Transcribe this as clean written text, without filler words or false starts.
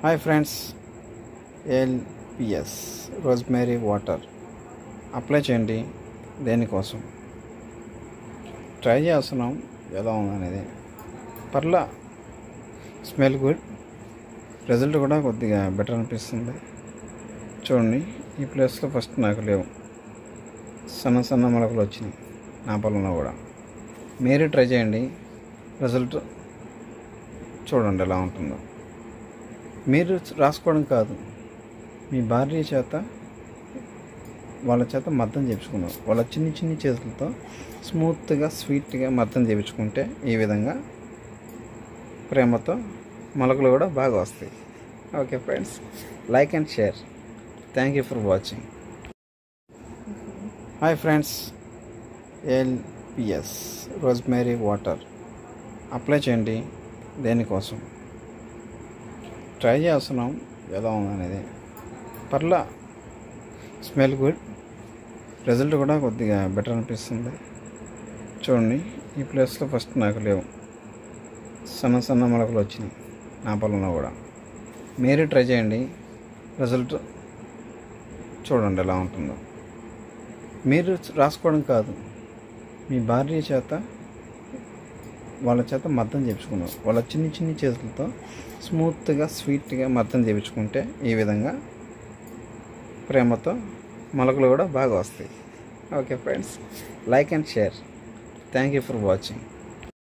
Hi friends, LPS rosemary water apply చేయండి. దేనికోసం try చేస్తున్నాం, ఎలా ఉందనేది. పర్లా స్మెల్ గుడ్, రిజల్ట్ కూడా కొద్దిగా బెటర్ అనిపిస్తుంది. చూడండి, ఈ ప్లేస్లో ఫస్ట్ నాకు లేవు, సన్న సన్న మొలకలు వచ్చినాయి నా పొలంలో కూడా. మీరు ట్రై చేయండి, రిజల్ట్ చూడండి ఎలా ఉంటుందో. మీరు రాసుకోవడం కాదు, మీ భార్య చేత వాళ్ళ చేత మద్దం చేయించుకున్నారు. వాళ్ళ చిన్ని చిన్ని చేతులతో స్మూత్గా స్వీట్గా మద్దం చేయించుకుంటే ఈ విధంగా ప్రేమతో మొలకలు కూడా బాగా వస్తాయి. Okay friends, like and share. Thank you for watching. Hi friends, LPS rosemary water apply చేయండి. దేనికోసం ట్రై చేస్తున్నాం, ఎలా ఉందనేది. పర్లా స్మెల్ గుడ్, రిజల్ట్ కూడా కొద్దిగా బెటర్ అనిపిస్తుంది. చూడండి, ఈ ప్లేస్లో ఫస్ట్ నాకు లేవు, సన్న సన్న మొలకలు వచ్చినాయి నా పొలంలో కూడా. మీరు ట్రై చేయండి, రిజల్ట్ చూడండి ఎలా ఉంటుందో. మీరు రాసుకోవడం కాదు, మీ భార్య చేత వాళ్ళ చేత మద్దం చేయించుకున్నారు. వాళ్ళ చిన్ని చిన్ని చేతులతో స్మూత్గా స్వీట్గా మద్దం చేయించుకుంటే ఈ విధంగా ప్రేమతో మొలకలు కూడా బాగా వస్తాయి. Okay friends, like and share. Thank you for watching.